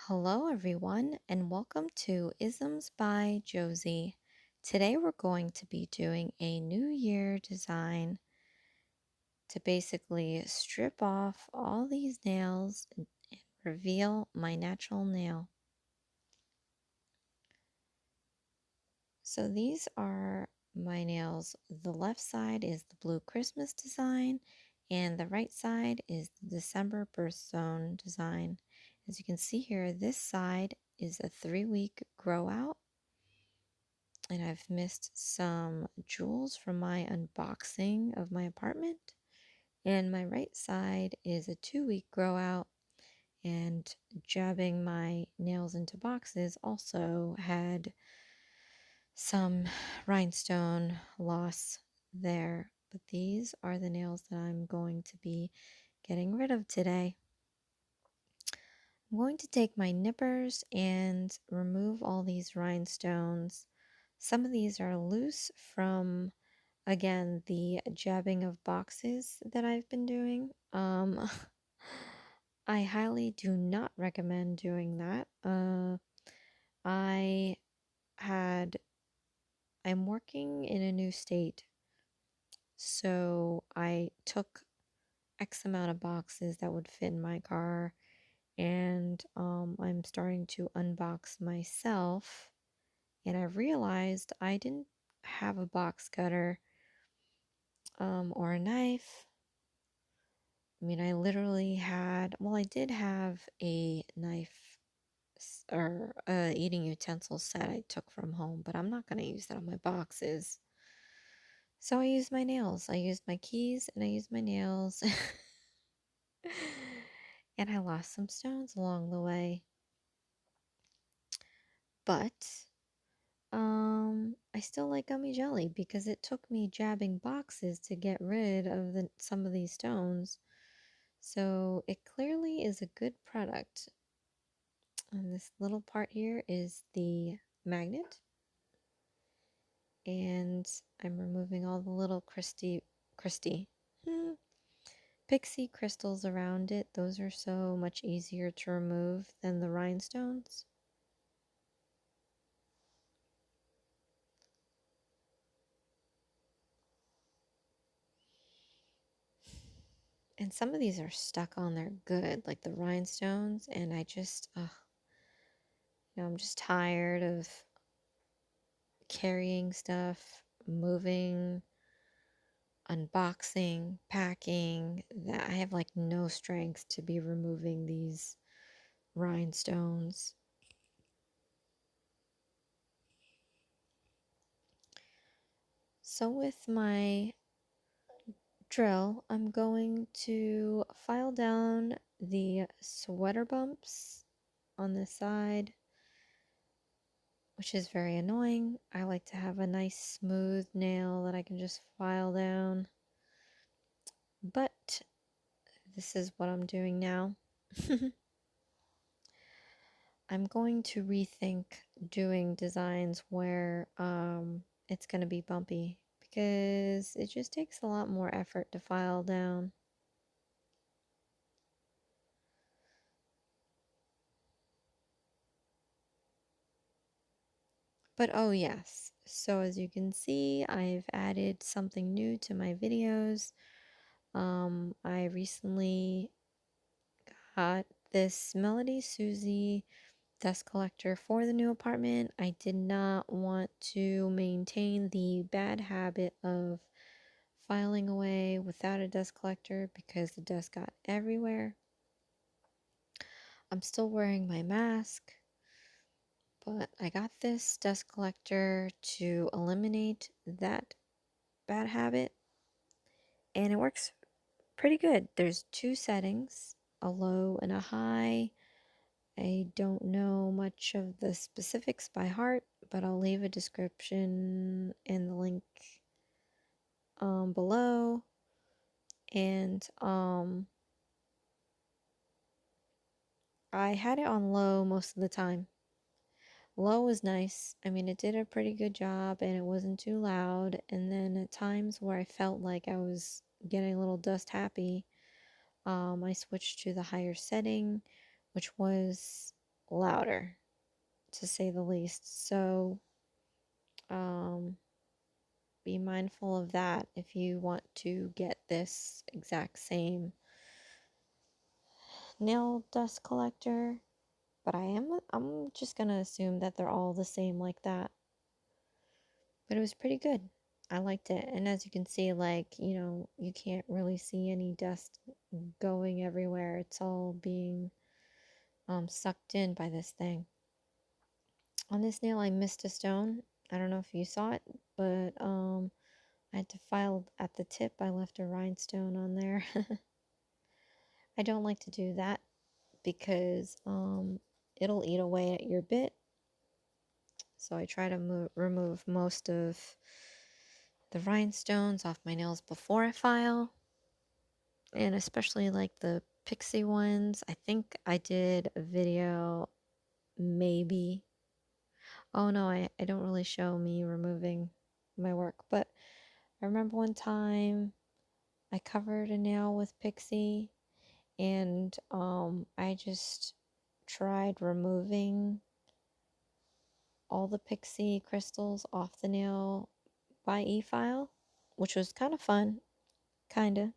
Hello, everyone, and welcome to Isms by Josie. Today, we're going to be doing a New Year design to basically strip off all these nails and reveal my natural nail. So, these are my nails. The left side is the blue Christmas design, and the right side is the December birthstone design. As you can see here, this side is a 3-week grow out. And I've missed some jewels from my unboxing of my apartment. And my right side is a 2-week grow out, and jabbing my nails into boxes also had some rhinestone loss there. But these are the nails that I'm going to be getting rid of today. I'm going to take my nippers and remove all these rhinestones. Some of these are loose from, again, the jabbing of boxes that I've been doing. I highly do not recommend doing that. I I'm working in a new state, so I took X amount of boxes that would fit in my car, and I'm starting to unbox myself, and I realized I didn't have a box cutter or a knife. I mean, I literally I did have a knife or eating utensil set I took from home, but I'm not going to use that on my boxes. So I used my nails. I used my keys and I used my nails. And I lost some stones along the way. But I still like gummy jelly because it took me jabbing boxes to get rid of some of these stones. So it clearly is a good product. And this little part here is the magnet. And I'm removing all the little pixie crystals around it. Those are so much easier to remove than the rhinestones. And some of these are stuck on there good, like the rhinestones, and I'm just tired of carrying stuff, moving, unboxing, packing. That I have like no strength to be removing these rhinestones. So with my drill, I'm going to file down the sweater bumps on the side, which is very annoying. I like to have a nice smooth nail that I can just file down. But this is what I'm doing now. I'm going to rethink doing designs where it's going to be bumpy because it just takes a lot more effort to file down. But oh yes, so as you can see, I've added something new to my videos. I recently got this Melodysusie dust collector for the new apartment. I did not want to maintain the bad habit of filing away without a dust collector because the dust got everywhere. I'm still wearing my mask, but I got this dust collector to eliminate that bad habit, and it works pretty good. There's 2 settings, a low and a high. I don't know much of the specifics by heart, but I'll leave a description and the link below. And I had it on low most of the time. Low was nice. I mean, it did a pretty good job and it wasn't too loud. And then at times where I felt like I was getting a little dust happy, I switched to the higher setting, which was louder, to say the least. So be mindful of that if you want to get this exact same nail dust collector. But I'm just gonna assume that they're all the same like that. But it was pretty good. I liked it. And as you can see, like, you can't really see any dust going everywhere. It's all being sucked in by this thing. On this nail, I missed a stone. I don't know if you saw it, but I had to file at the tip. I left a rhinestone on there. I don't like to do that because it'll eat away at your bit. So I try to remove most of the rhinestones off my nails before I file. And especially like the pixie ones. I think I did a video, maybe. Oh no, I don't really show me removing my work. But I remember one time I covered a nail with pixie and I just tried removing all the pixie crystals off the nail by e-file, which was kind of fun, kinda,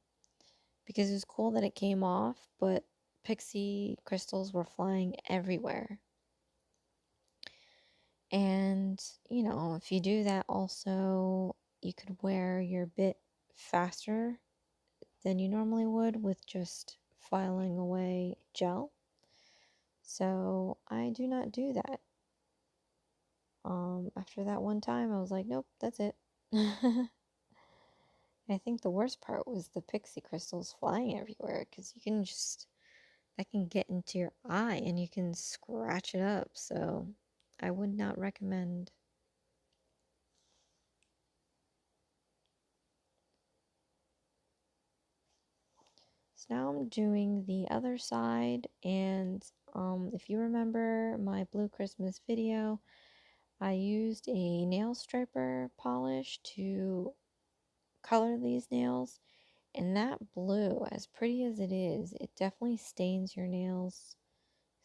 because it was cool that it came off, but pixie crystals were flying everywhere. And, if you do that also, you could wear your bit faster than you normally would with just filing away gel. So I do not do that. After that one time, I was like, nope, that's it. I think the worst part was the pixie crystals flying everywhere because that can get into your eye and you can scratch it up. So I would not recommend. So now I'm doing the other side, and if you remember my Blue Christmas video, I used a nail striper polish to color these nails, and that blue, as pretty as it is, it definitely stains your nails.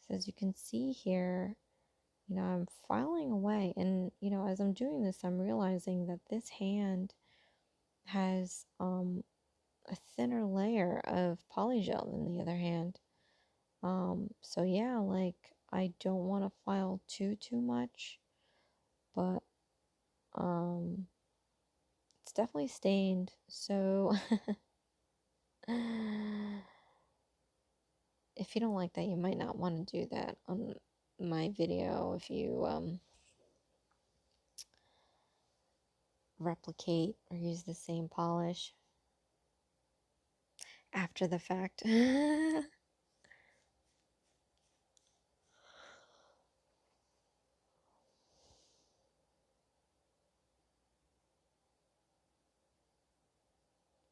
So as you can see here, I'm filing away, and as I'm doing this, I'm realizing that this hand has a thinner layer of polygel than the other hand. So yeah, like I don't want to file too much, but it's definitely stained. So if you don't like that, you might not want to do that on my video if you replicate or use the same polish after the fact.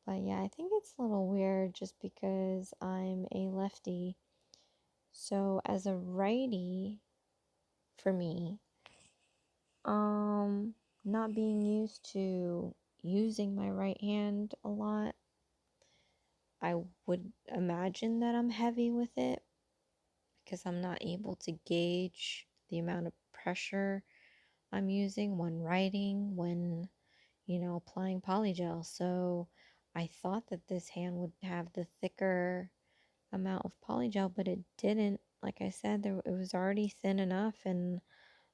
But yeah, I think it's a little weird just because I'm a lefty. So as a righty, for me, not being used to using my right hand a lot, I would imagine that I'm heavy with it because I'm not able to gauge the amount of pressure I'm using when writing, when applying polygel. So I thought that this hand would have the thicker amount of polygel, but it didn't. Like I said, it was already thin enough, and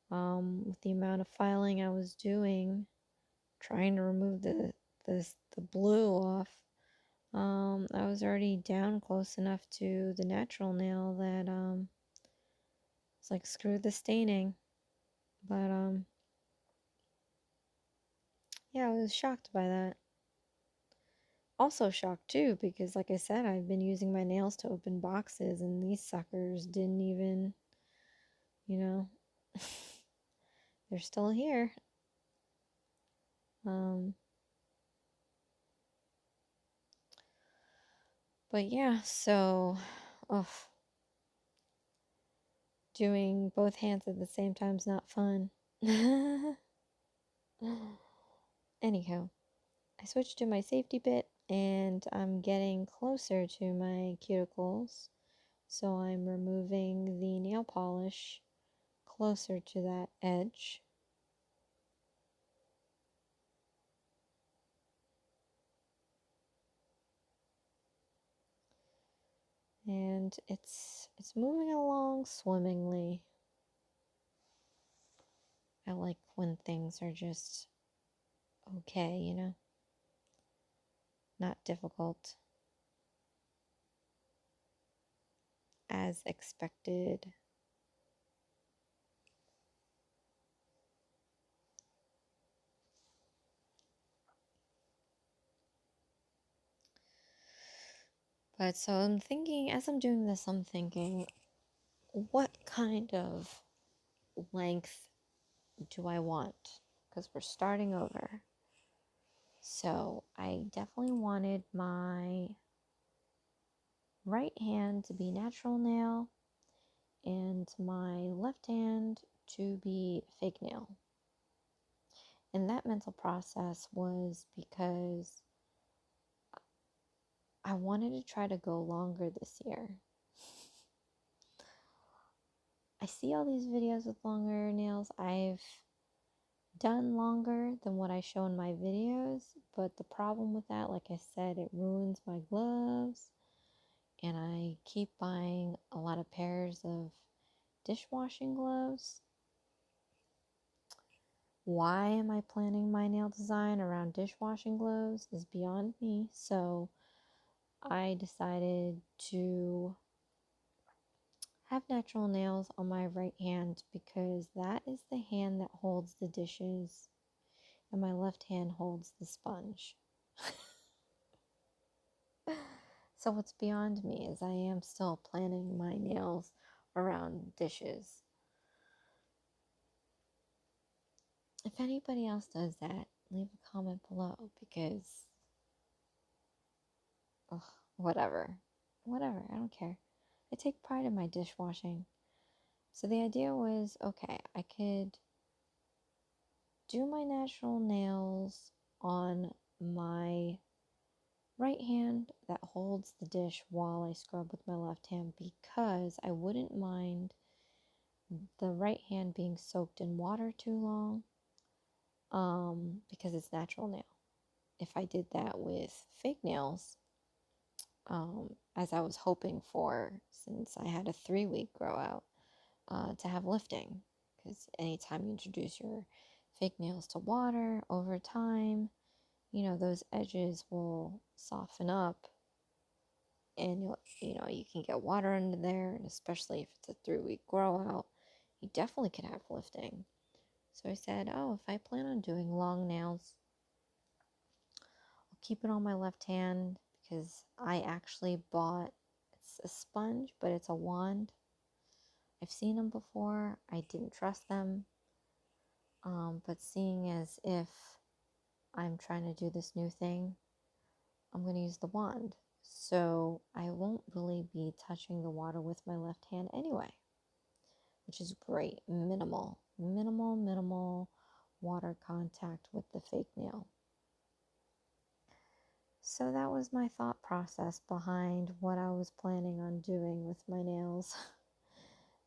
with the amount of filing I was doing, trying to remove the blue off, I was already down close enough to the natural nail that it's like screw the staining. But yeah, I was shocked by that. Also shocked too, because like I said, I've been using my nails to open boxes, and these suckers didn't even, they're still here. But yeah, so, doing both hands at the same time is not fun. Anyhow, I switched to my safety bit, and I'm getting closer to my cuticles. So I'm removing the nail polish polish closer to that edge. And it's moving along swimmingly. I like when things are just okay, you know, not difficult, as expected. But so I'm thinking, as I'm doing this, I'm thinking, what kind of length do I want? Because we're starting over. So I definitely wanted my right hand to be natural nail and my left hand to be fake nail. And that mental process was because I wanted to try to go longer this year. I see all these videos with longer nails. I've done longer than what I show in my videos, but the problem with that, like I said, it ruins my gloves, and I keep buying a lot of pairs of dishwashing gloves. Why am I planning my nail design around dishwashing gloves is beyond me, so I decided to have natural nails on my right hand because that is the hand that holds the dishes and my left hand holds the sponge. So what's beyond me is I am still planning my nails around dishes. If anybody else does that, leave a comment below because, whatever, I don't care. I take pride in my dishwashing. So the idea was, okay, I could do my natural nails on my right hand that holds the dish while I scrub with my left hand because I wouldn't mind the right hand being soaked in water too long because it's natural nail. If I did that with fake nails, as I was hoping for since I had a 3-week grow out, to have lifting, because anytime you introduce your fake nails to water over time, you know, those edges will soften up and you can get water under there, and especially if it's a 3-week grow out, you definitely can have lifting. So I said, oh, if I plan on doing long nails, I'll keep it on my left hand because I actually bought, it's a sponge, but it's a wand. I've seen them before. I didn't trust them. But seeing as if I'm trying to do this new thing, I'm going to use the wand. So I won't really be touching the water with my left hand anyway, which is great. Minimal water contact with the fake nail. So that was my thought process behind what I was planning on doing with my nails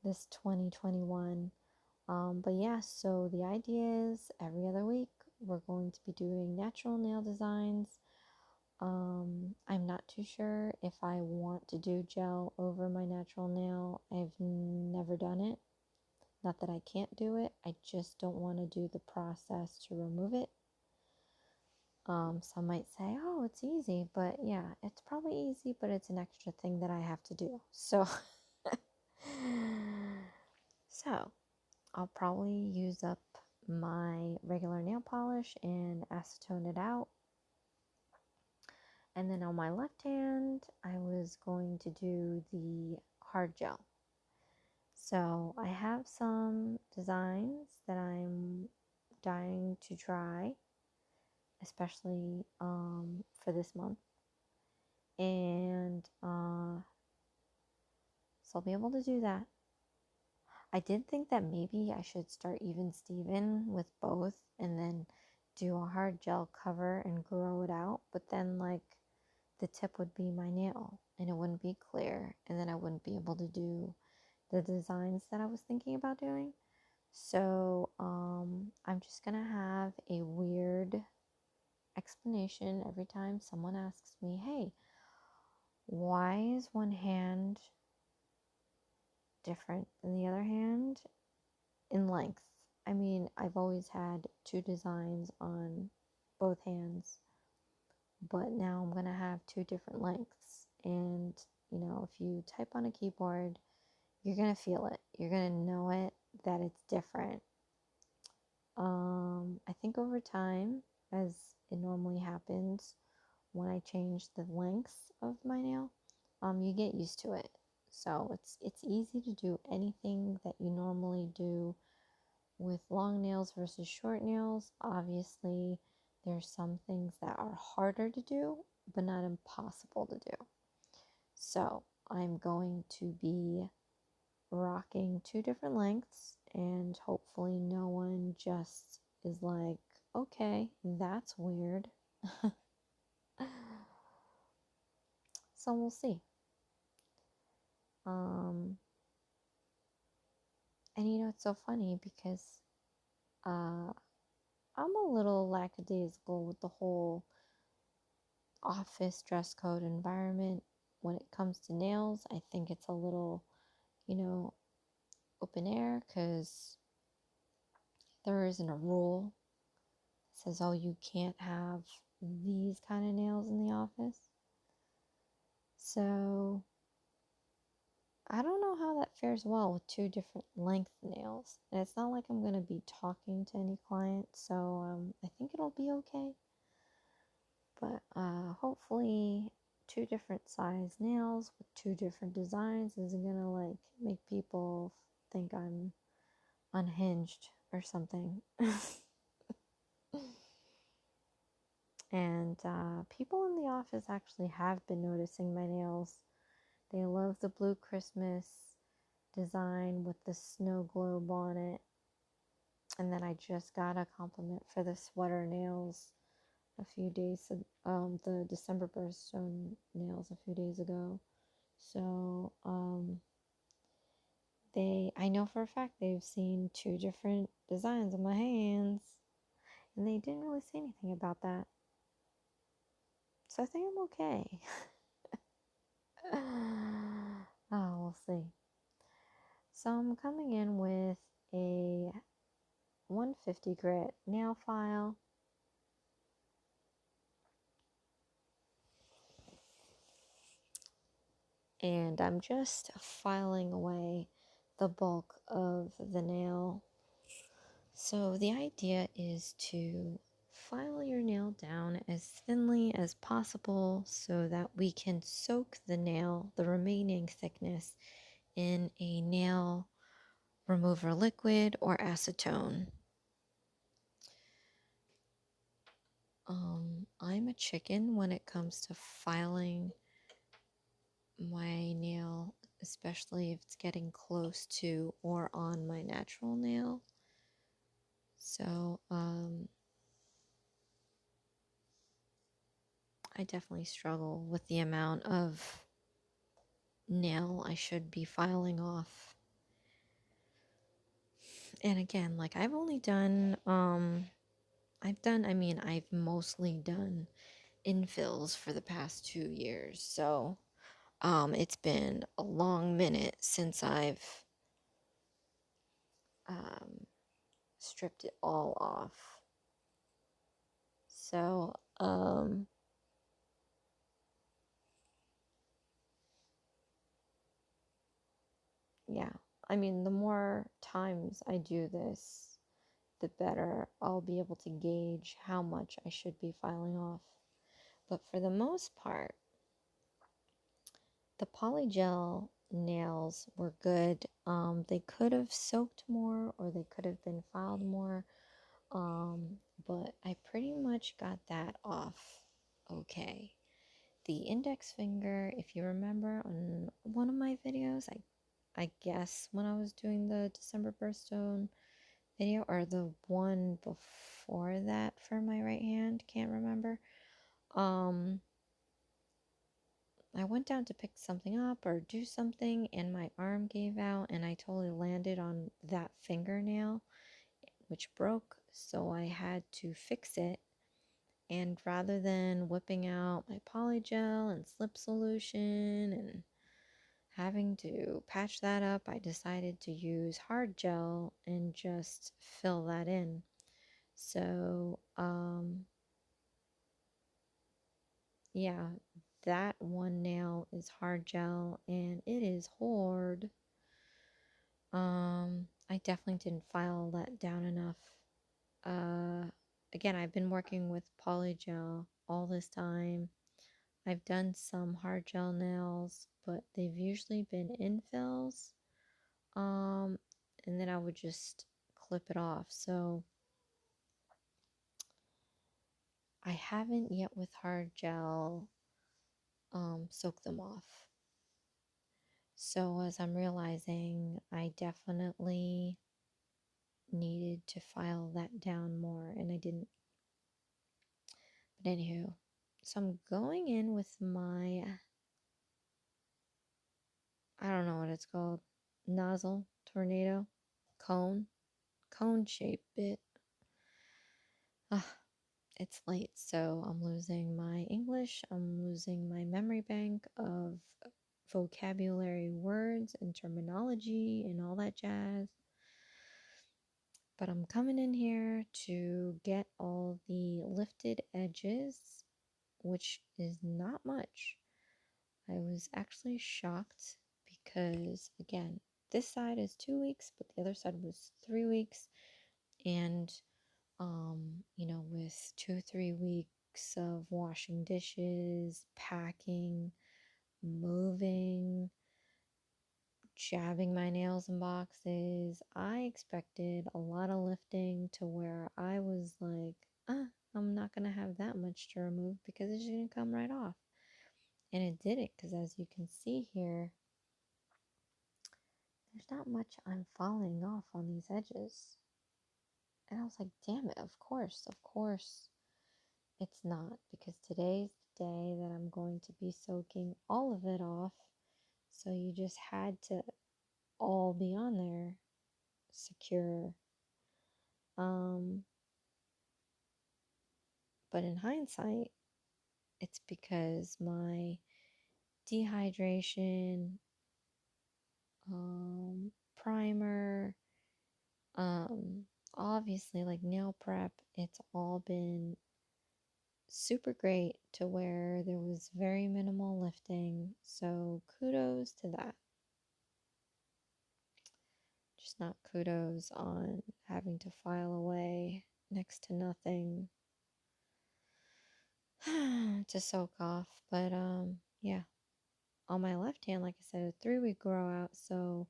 this 2021. But yeah, so the idea is every other week we're going to be doing natural nail designs. I'm not too sure if I want to do gel over my natural nail. I've never done it. Not that I can't do it, I just don't want to do the process to remove it. Some might say, oh, it's easy, but yeah, it's probably easy, but it's an extra thing that I have to do. So, so I'll probably use up my regular nail polish and acetone it out. And then on my left hand, I was going to do the hard gel. So I have some designs that I'm dying to try, especially for this month. And so I'll be able to do that. I did think that maybe I should start even Steven with both and then do a hard gel cover and grow it out. But then, like, the tip would be my nail and it wouldn't be clear. And then I wouldn't be able to do the designs that I was thinking about doing. So I'm just gonna have a weird explanation every time someone asks me, hey, why is one hand different than the other hand in length? I mean, I've always had two designs on both hands, but now I'm gonna have two different lengths. And you know, if you type on a keyboard, you're gonna feel it. You're gonna know it, that it's different. I think over time, as it normally happens when I change the length of my nail, you get used to it. So it's easy to do anything that you normally do with long nails versus short nails. Obviously, there's some things that are harder to do, but not impossible to do. So I'm going to be rocking two different lengths, and hopefully no one just is like, okay, that's weird. So we'll see. And you know, it's so funny because I'm a little lackadaisical with the whole office dress code environment when it comes to nails. I think it's a little, you know, open air because there isn't a rule that says, oh, you can't have these kind of nails in the office. So I don't know how that fares well with two different length nails. And it's not like I'm going to be talking to any client, so I think it'll be okay. But hopefully two different size nails with two different designs isn't going to like make people think I'm unhinged or something. And people in the office actually have been noticing my nails. They love the blue Christmas design with the snow globe on it. And then I just got a compliment for the sweater nails a few days, the December birthstone nails a few days ago. So I know for a fact they've seen two different designs on my hands, and they didn't really say anything about that. So I think I'm okay. Oh, we'll see. So I'm coming in with a 150 grit nail file. And I'm just filing away the bulk of the nail. So the idea is to file your nail down as thinly as possible so that we can soak the nail, the remaining thickness, in a nail remover liquid or acetone. I'm a chicken when it comes to filing my nail, especially if it's getting close to or on my natural nail. So I definitely struggle with the amount of nail I should be filing off. And again, like I've only done I've mostly done infills for the past 2 years. So it's been a long minute since I've stripped it all off. So yeah, I mean, the more times I do this, the better I'll be able to gauge how much I should be filing off. But for the most part, the Polygel nails were good. They could have soaked more or they could have been filed more. But I pretty much got that off okay. The index finger, if you remember on one of my videos, I guess when I was doing the December birthstone video, or the one before that for my right hand, can't remember. I went down to pick something up or do something, and my arm gave out, and I totally landed on that fingernail, which broke. So I had to fix it. And rather than whipping out my Polygel and slip solution and having to patch that up, I decided to use hard gel and just fill that in. So, yeah, that one nail is hard gel and it is hard. I definitely didn't file that down enough. Again, I've been working with Polygel all this time. I've done some hard gel nails, but they've usually been infills. And then I would just clip it off. So I haven't yet with hard gel soak them off. So as I'm realizing, I definitely needed to file that down more, and I didn't. But anywho, so I'm going in with my, I don't know what it's called, nozzle, tornado, cone shaped bit. It's late, so I'm losing my English. I'm losing my memory bank of vocabulary words and terminology and all that jazz. But I'm coming in here to get all the lifted edges, which is not much. I was actually shocked because, again, this side is 2 weeks, but the other side was 3 weeks. And, with 2-3 weeks of washing dishes, packing, moving, jabbing my nails in boxes, I expected a lot of lifting to where I was like, I'm not going to have that much to remove because it's going to come right off. And it didn't, because as you can see here, there's not much I'm falling off on these edges. And I was like, damn it, of course it's not, because today's the day that I'm going to be soaking all of it off. So you just had to all be on there secure. But in hindsight, it's because my dehydration, primer, obviously like nail prep, it's all been super great to where there was very minimal lifting. So kudos to that. Just not kudos on having to file away next to nothing to soak off. But yeah, on my left hand, like I said, a 3-week grow out, so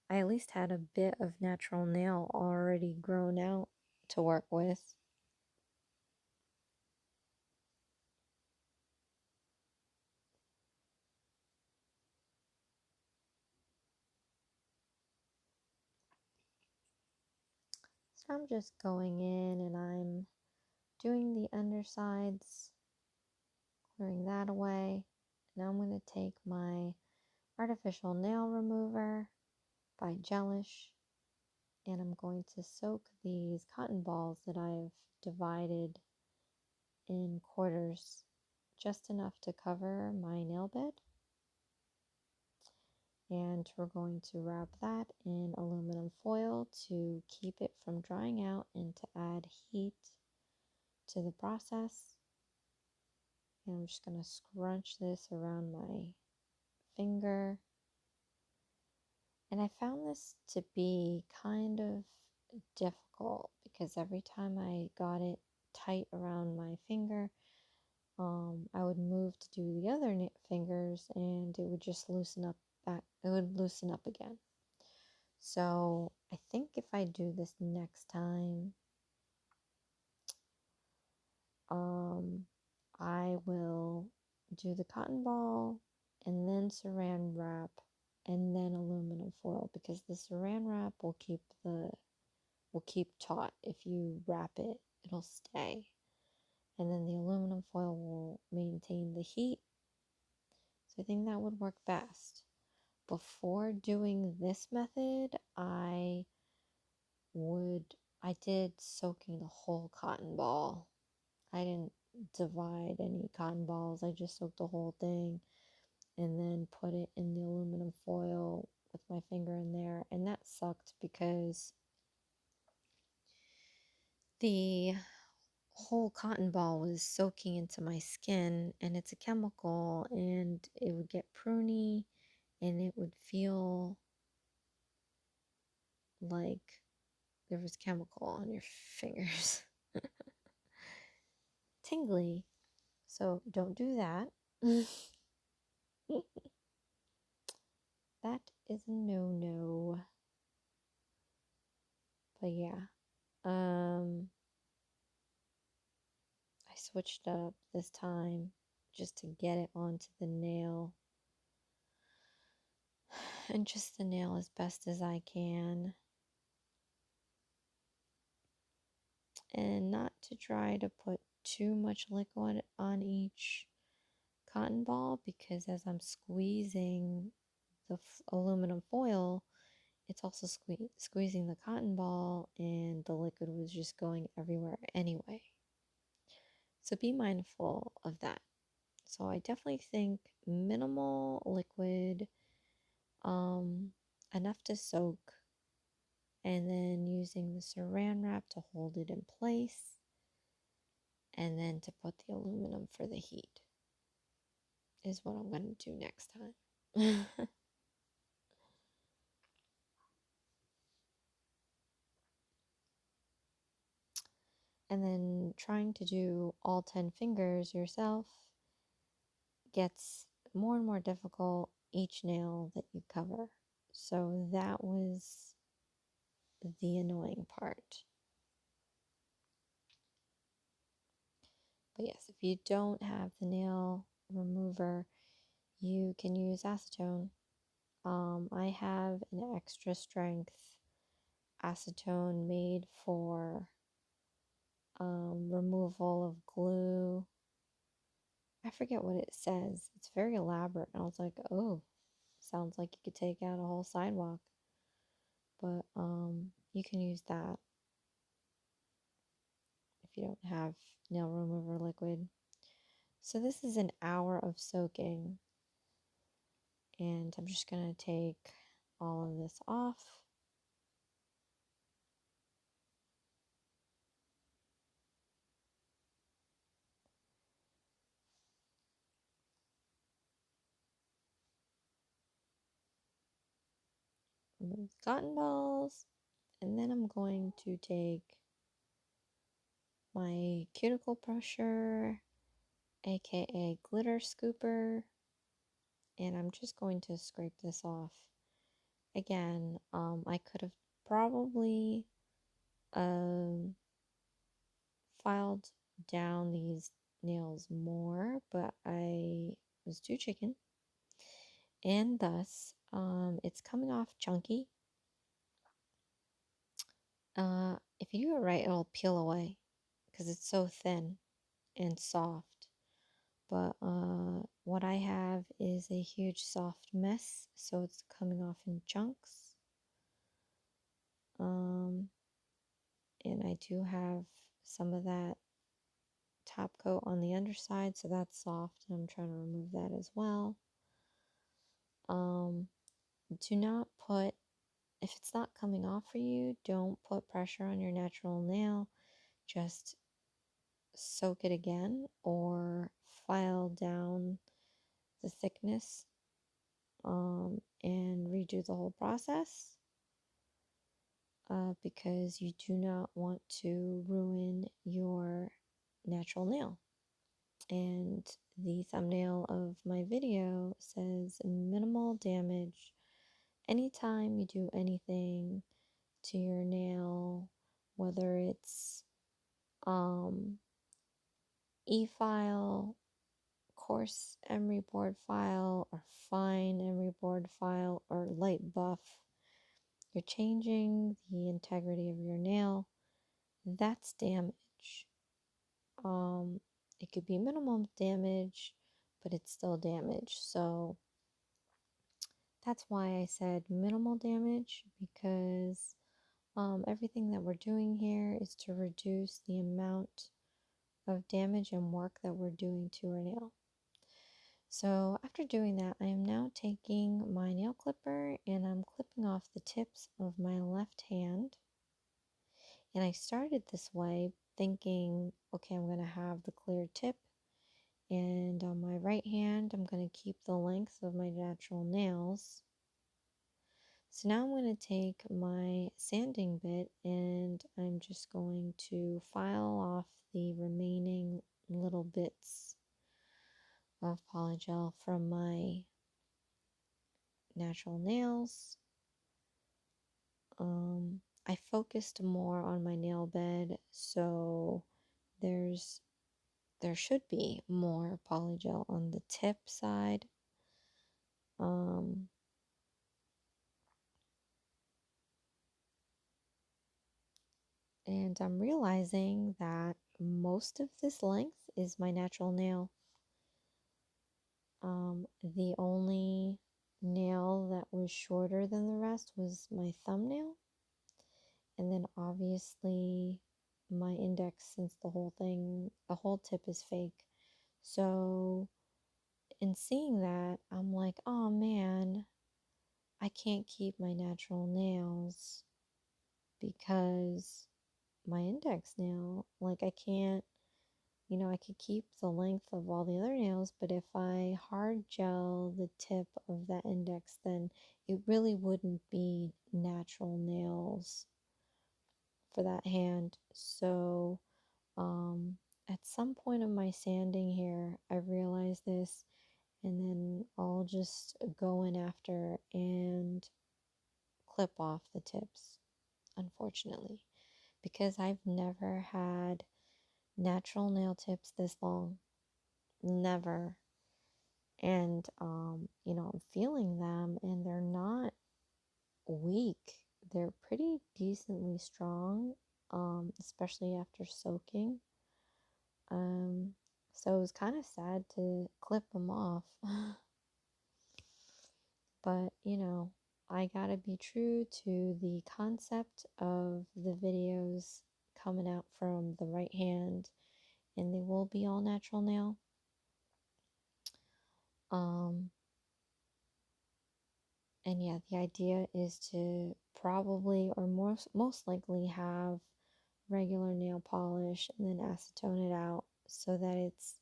I at least had a bit of natural nail already grown out to work with. So I'm just going in and I'm doing the undersides, clearing that away. Now I'm going to take my artificial nail remover by Gelish, and I'm going to soak these cotton balls that I've divided in quarters, just enough to cover my nail bed. And we're going to wrap that in aluminum foil to keep it from drying out and to add heat to the process. And I'm just going to scrunch this around my finger. And I found this to be kind of difficult because every time I got it tight around my finger, I would move to do the other fingers and it would just loosen up back. It would loosen up again. So I think if I do this next time, I will do the cotton ball and then saran wrap and then aluminum foil, because the saran wrap will keep taut. If you wrap it, it'll stay. And then the aluminum foil will maintain the heat So I think that would work best. Before doing this method, I did soaking the whole cotton ball. I didn't divide any cotton balls. I just soaked the whole thing and then put it in the aluminum foil with my finger in there. And that sucked because the whole cotton ball was soaking into my skin, and it's a chemical, and it would get pruny and it would feel like there was chemical on your fingers. Tingly. So don't do that. That is a no-no. But yeah. I switched up this time just to get it onto the nail. And just the nail as best as I can. And not to try to put too much liquid on each cotton ball, because as I'm squeezing the aluminum foil, it's also squeezing the cotton ball, and the liquid was just going everywhere anyway. So be mindful of that. So I definitely think minimal liquid, enough to soak, and then using the saran wrap to hold it in place, and then to put the aluminum for the heat is what I'm going to do next time. And then trying to do all 10 fingers yourself gets more and more difficult each nail that you cover. So that was the annoying part. But yes, if you don't have the nail remover, you can use acetone. I have an extra strength acetone made for removal of glue. I forget what it says. It's very elaborate. And I was like, oh, sounds like you could take out a whole sidewalk. But you can use that if you don't have nail remover liquid. So this is an hour of soaking. And I'm just going to take all of this off. Remove the cotton balls. And then I'm going to take my cuticle brusher, aka glitter scooper, and I'm just going to scrape this off. Again, I could have probably filed down these nails more, but I was too chicken, and thus it's coming off chunky. If you do it right, it'll peel away because it's so thin and soft. But what I have is a huge soft mess, so it's coming off in chunks. And I do have some of that top coat on the underside, so that's soft, and I'm trying to remove that as well. Do not put, if it's not coming off for you, don't put pressure on your natural nail. Just soak it again or file down the thickness and redo the whole process because you do not want to ruin your natural nail. And the thumbnail of my video says minimal damage. Anytime you do anything to your nail, whether it's e-file, coarse emery board file, or fine emery board file, or light buff, you're changing the integrity of your nail. That's damage. It could be minimum damage, but it's still damaged. So that's why I said minimal damage, because everything that we're doing here is to reduce the amount of damage and work that we're doing to our nail. So after doing that, I am now taking my nail clipper and I'm clipping off the tips of my left hand. And I started this way thinking, okay, I'm going to have the clear tip, and on my right hand, I'm going to keep the length of my natural nails. So now I'm going to take my sanding bit and I'm just going to file off the remaining little bits of polygel from my natural nails. I focused more on my nail bed, so there should be more polygel on the tip side. And I'm realizing that most of this length is my natural nail. The only nail that was shorter than the rest was my thumbnail. And then obviously my index, since the whole tip is fake. So in seeing that, I'm like, oh man, I can't keep my natural nails because my index nail, like I can't, I could keep the length of all the other nails, but if I hard gel the tip of that index, then it really wouldn't be natural nails for that hand. So at some point of my sanding here, I realized this, and then I'll just go in after and clip off the tips, unfortunately, because I've never had natural nail tips this long. Never. And I'm feeling them and they're not weak. They're pretty decently strong, especially after soaking. So it was kind of sad to clip them off. But, I gotta be true to the concept of the videos coming out from the right hand, and they will be all natural nail. And yeah, the idea is to probably, or most likely, have regular nail polish and then acetone it out, so that it's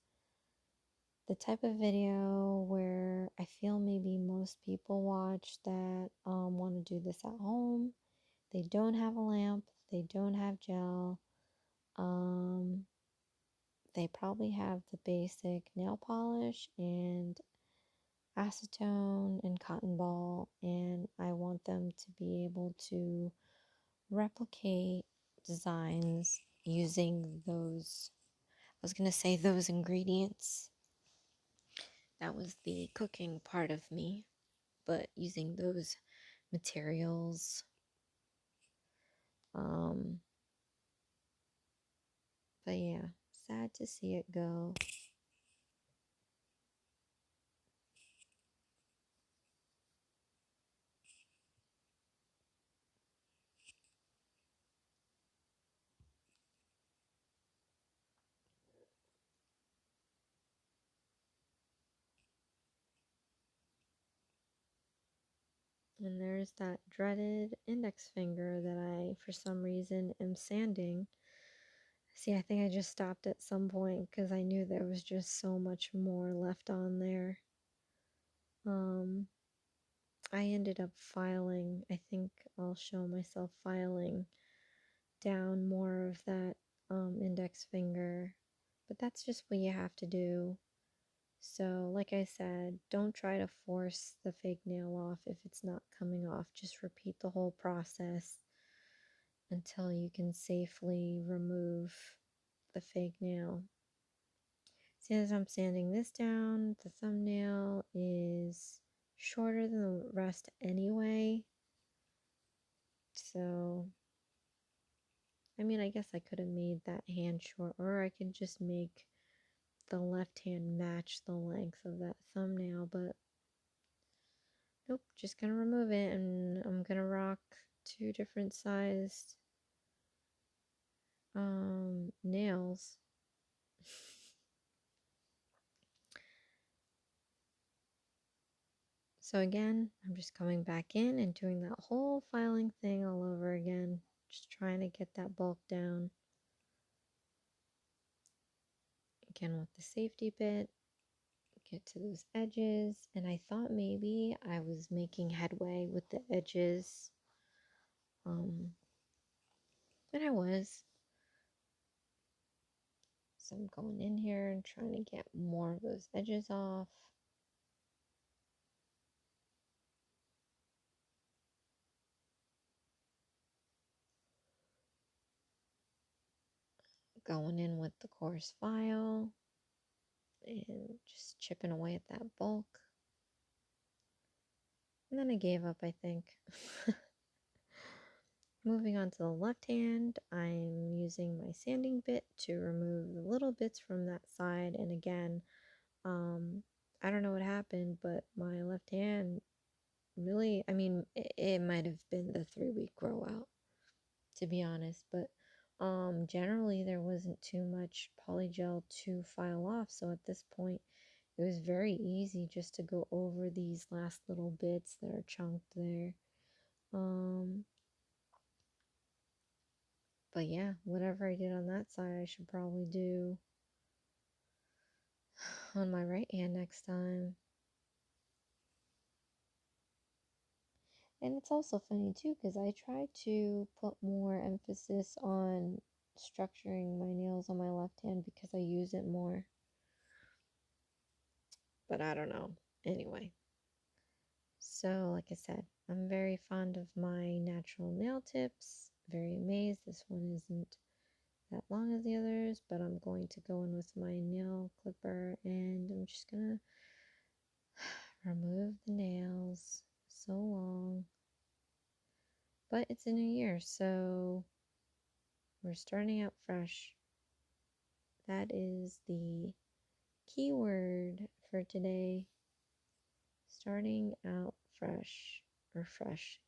the type of video where I feel maybe most people watch that want to do this at home. They don't have a lamp, they don't have gel, they probably have the basic nail polish and acetone and cotton ball, and I want them to be able to replicate designs using those, I was going to say those ingredients. That was the cooking part of me, but using those materials. But yeah, sad to see it go. And there's that dreaded index finger that I, for some reason, am sanding. See, I think I just stopped at some point because I knew there was just so much more left on there. I ended up filing, I think I'll show myself filing down more of that index finger, but that's just what you have to do. So, like I said, don't try to force the fake nail off if it's not coming off. Just repeat the whole process until you can safely remove the fake nail. See, as I'm sanding this down, the thumbnail is shorter than the rest anyway. So, I mean, I guess I could have made that hand short, or I could just make the left hand match the length of that thumbnail, but nope, just gonna remove it, and I'm gonna rock 2 different sized nails. So again, I'm just coming back in and doing that whole filing thing all over again, just trying to get that bulk down. Again with the safety bit, get to those edges, and I thought maybe I was making headway with the edges, and I was. So I'm going in here and trying to get more of those edges off. Going in with the coarse file and just chipping away at that bulk. And then I gave up, I think. Moving on to the left hand, I'm using my sanding bit to remove the little bits from that side. And again, I don't know what happened, but my left hand really, I mean, it might have been the 3-week grow out, to be honest, but generally there wasn't too much polygel to file off. So at this point, it was very easy just to go over these last little bits that are chunked there. But yeah, whatever I did on that side, I should probably do on my right hand next time. And it's also funny too, because I try to put more emphasis on structuring my nails on my left hand because I use it more. But I don't know. Anyway. So, like I said, I'm very fond of my natural nail tips. Very amazed this one isn't that long as the others, but I'm going to go in with my nail clipper and I'm just gonna remove the nails. So long. But it's a new year, so we're starting out fresh. That is the keyword for today. Starting out fresh, or fresh,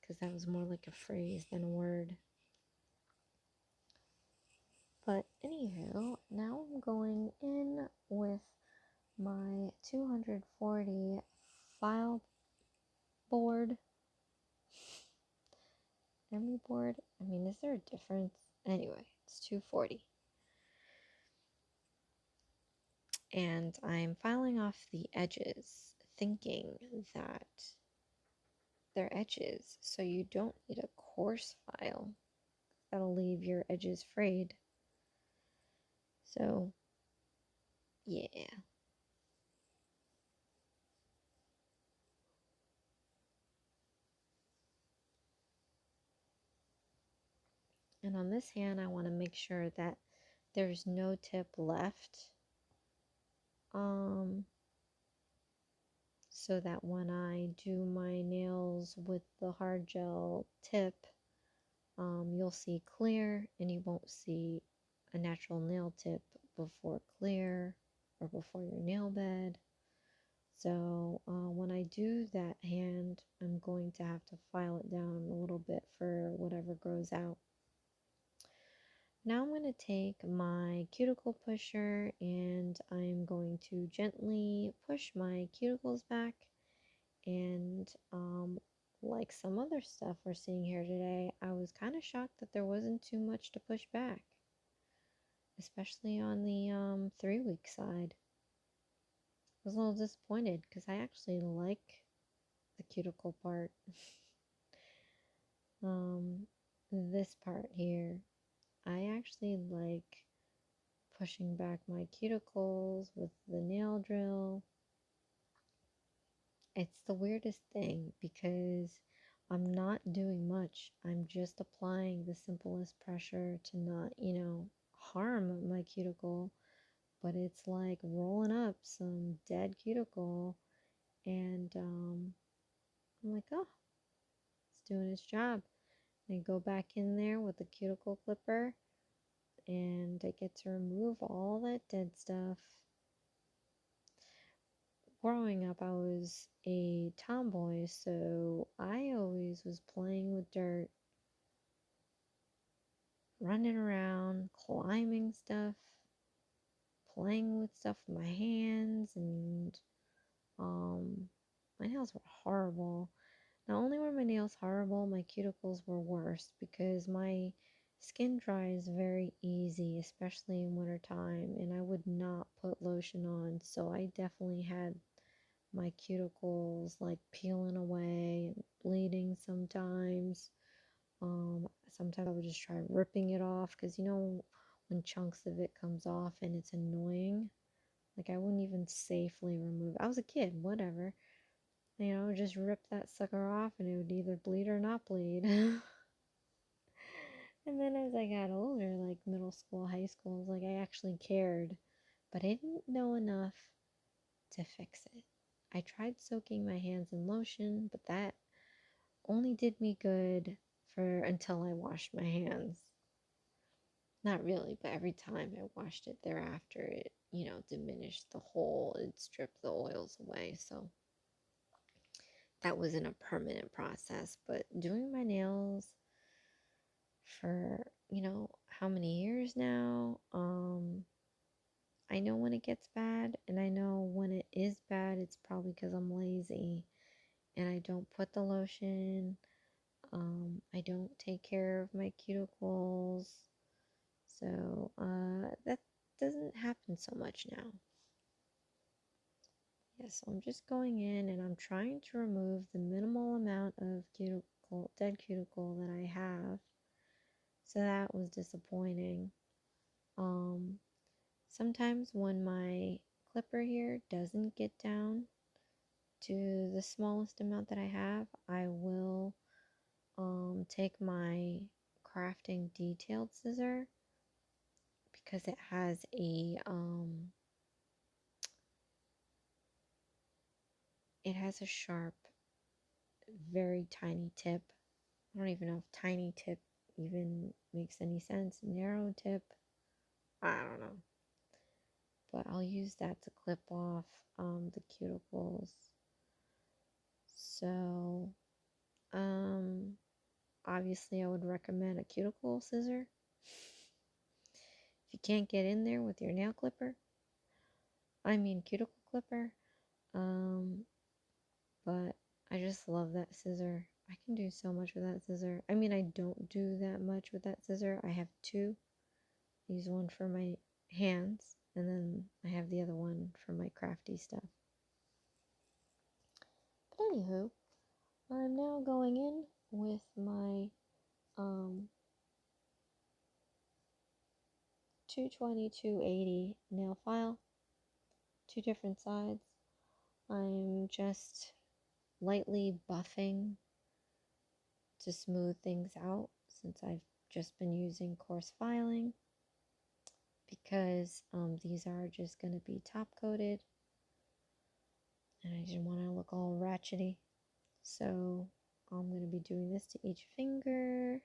because that was more like a phrase than a word. But anywho, now I'm going in with my 240 file board. Memory board? I mean, is there a difference? Anyway, it's 240. And I'm filing off the edges, thinking that they're edges, so you don't need a coarse file. That'll leave your edges frayed. So, yeah. And on this hand, I want to make sure that there's no tip left. So that when I do my nails with the hard gel tip, you'll see clear and you won't see a natural nail tip before clear or before your nail bed. So when I do that hand, I'm going to have to file it down a little bit for whatever grows out. Now I'm going to take my cuticle pusher and I'm going to gently push my cuticles back. And like some other stuff we're seeing here today, I was kind of shocked that there wasn't too much to push back, especially on the 3-week side. I was a little disappointed because I actually like the cuticle part. This part here, I actually like pushing back my cuticles with the nail drill. It's the weirdest thing because I'm not doing much. I'm just applying the simplest pressure to not, harm my cuticle. But it's like rolling up some dead cuticle. And I'm like, oh, it's doing its job. And I go back in there with the cuticle clipper and I get to remove all that dead stuff. Growing up, I was a tomboy, so I always was playing with dirt, running around, climbing stuff, playing with stuff with my hands, and my nails were horrible. Not only were my nails horrible, my cuticles were worse because my skin dries very easy, especially in wintertime, and I would not put lotion on, so I definitely had my cuticles like peeling away and bleeding sometimes. Sometimes I would just try ripping it off because when chunks of it comes off and it's annoying. Like I wouldn't even safely remove it. I was a kid, whatever. Just rip that sucker off and it would either bleed or not bleed. And then as I got older, like middle school, high school, like I actually cared, but I didn't know enough to fix it. I tried soaking my hands in lotion, but that only did me good for until I washed my hands. Not really, but every time I washed it thereafter, it, diminished the hole, it stripped the oils away. So that wasn't a permanent process, but doing my nails for, how many years now, I know when it gets bad, and I know when it is bad, it's probably because I'm lazy and I don't put the lotion. I don't take care of my cuticles. So that doesn't happen so much now. Yeah, so I'm just going in and I'm trying to remove the minimal amount of dead cuticle that I have. So that was disappointing. Sometimes when my clipper here doesn't get down to the smallest amount that I have, I will take my crafting detailed scissor because it has a sharp, very tiny tip. I don't even know if tiny tip even makes any sense. Narrow tip, I don't know. But I'll use that to clip off the cuticles. So, obviously I would recommend a cuticle scissor. If you can't get in there with your nail clipper, cuticle clipper. But I just love that scissor. I can do so much with that scissor. I don't do that much with that scissor. I have two. I use one for my hands, and then I have the other one for my crafty stuff. But anywho, I'm now going in with my 220-280 nail file, two different sides. I'm just lightly buffing to smooth things out since I've just been using coarse filing because these are just going to be top coated and I didn't want to look all ratchety. So I'm going to be doing this to each finger.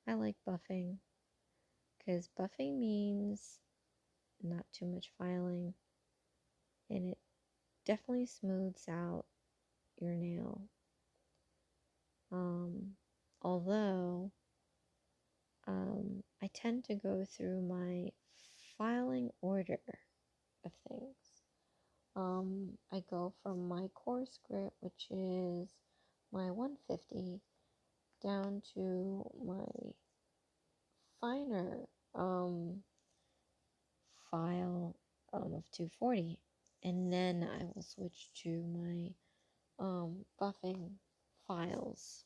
I like buffing because buffing means not too much filing and it definitely smooths out your nail. Although I tend to go through my filing order of things. I go from my coarse grit, which is my 150, down to my finer file of 240, and then I will switch to my buffing files.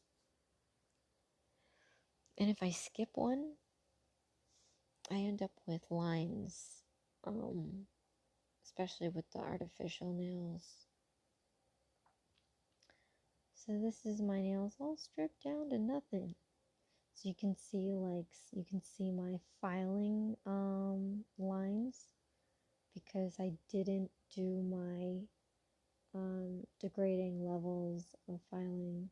And if I skip one, I end up with lines, especially with the artificial nails. So this is my nails all stripped down to nothing. So you can see my filing lines because I didn't do my degrading levels of filing.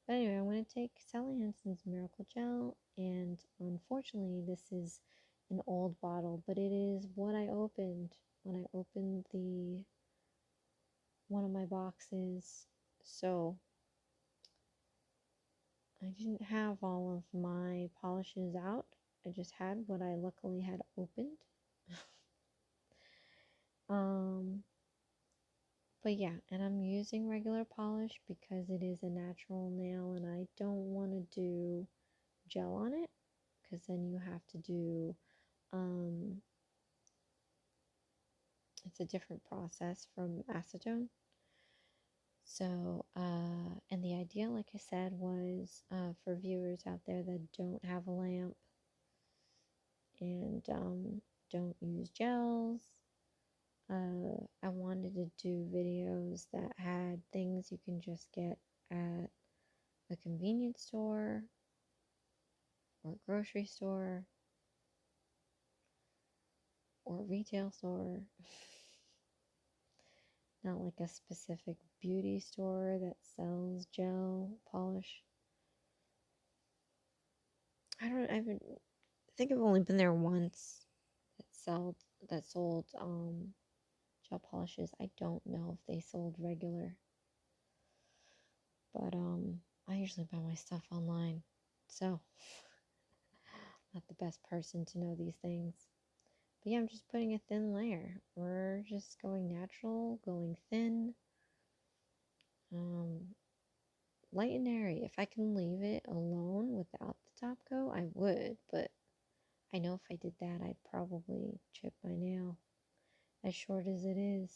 But anyway, I'm going to take Sally Henson's Miracle Gel, and unfortunately this is an old bottle, but it is what I opened when I opened the one of my boxes. So I didn't have all of my polishes out. I just had what I luckily had opened. But yeah, and I'm using regular polish because it is a natural nail and I don't want to do gel on it, because then you have to do it's a different process from acetone. So and the idea, like I said, was for viewers out there that don't have a lamp and don't use gels. I wanted to do videos that had things you can just get at a convenience store or grocery store or retail store. Not like a specific beauty store that sells gel polish. I think I've only been there once that sold gel polishes. I don't know if they sold regular. But I usually buy my stuff online. So not the best person to know these things. But yeah, I'm just putting a thin layer. We're just going natural, going thin. Light and airy. If I can leave it alone without the top coat, I would. But I know if I did that, I'd probably chip my nail, as short as it is.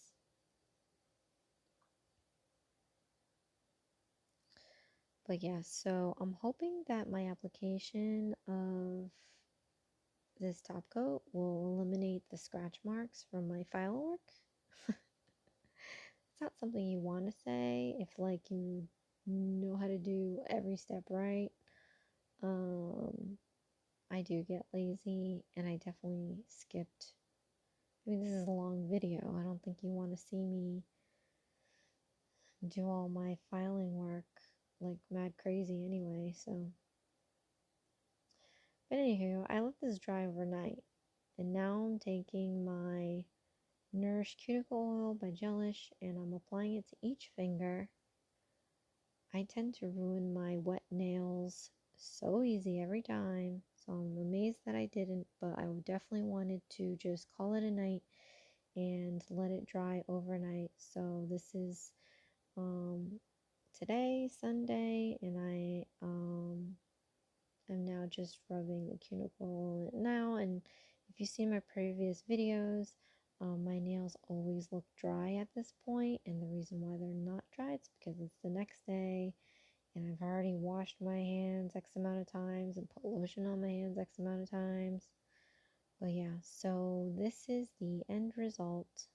But yeah, so I'm hoping that my application of this top coat will eliminate the scratch marks from my file work. It's not something you want to say if like you know how to do every step right. I do get lazy and I definitely skipped. I mean, this is a long video. I don't think you want to see me do all my filing work like mad crazy anyway, so. But anywho, I let this dry overnight and now I'm taking my Nourish Cuticle Oil by Gelish and I'm applying it to each finger. I tend to ruin my wet nails so easy every time, so I'm amazed that I didn't, but I definitely wanted to just call it a night and let it dry overnight. So this is today, Sunday, and I am now just rubbing the cuticle now. And if you see my previous videos, my nails always look dry at this point, and the reason why they're not dry is because it's the next day and I've already washed my hands X amount of times and put lotion on my hands X amount of times. But yeah, so this is the end result.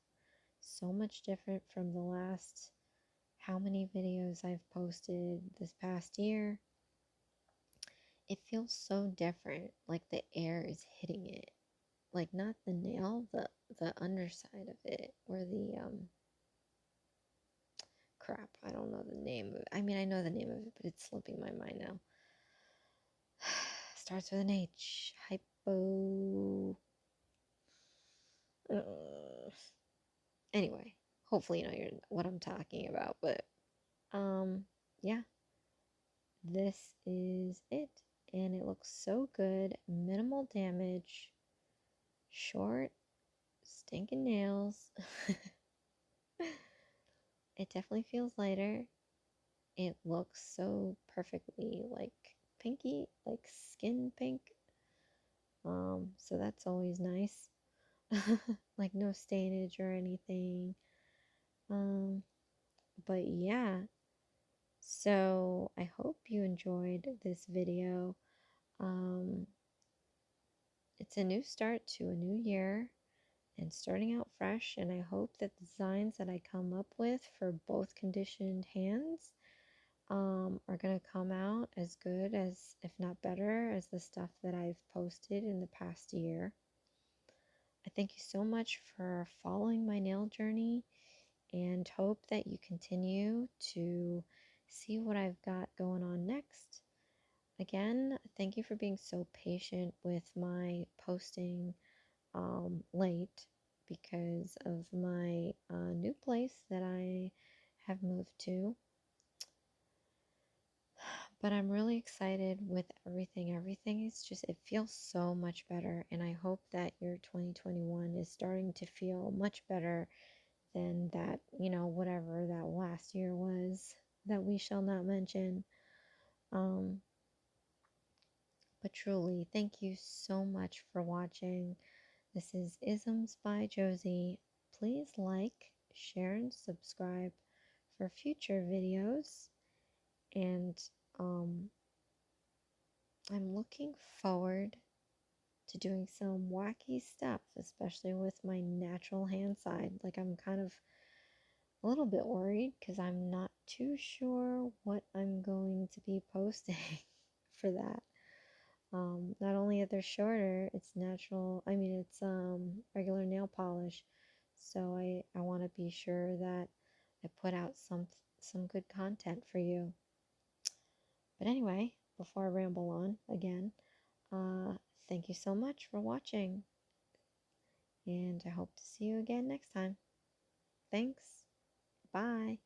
So much different from the last how many videos I've posted this past year. It feels so different, like the air is hitting it. Like not the nail, the underside of it, or the crap, I don't know the name of it. I mean, I know the name of it, but it's slipping my mind now. Starts with an H. Anyway, hopefully you know what I'm talking about, but yeah, this is it, and it looks so good. Minimal damage, short, stinking nails. It definitely feels lighter. It looks so perfectly like pinky, like skin pink. So that's always nice. Like no stainage or anything. But yeah, so I hope you enjoyed this video. It's a new start to a new year and starting out fresh, and I hope that the designs that I come up with for both conditioned hands are going to come out as good as, if not better, as the stuff that I've posted in the past year. I thank you so much for following my nail journey and hope that you continue to see what I've got going on next. Again, thank you for being so patient with my posting late because of my new place that I have moved to. But I'm really excited with everything. Everything is just, it feels so much better. And I hope that your 2021 is starting to feel much better than that, whatever that last year was that we shall not mention. Um, but truly, thank you so much for watching. This is Isms by Josie. Please like, share, and subscribe for future videos. And I'm looking forward to doing some wacky stuff, especially with my natural hand side. Like, I'm kind of a little bit worried because I'm not too sure what I'm going to be posting for that. Not only are they shorter, it's natural. I mean, it's regular nail polish. So I want to be sure that I put out some good content for you. But anyway, before I ramble on again, thank you so much for watching, and I hope to see you again next time. Thanks. Bye.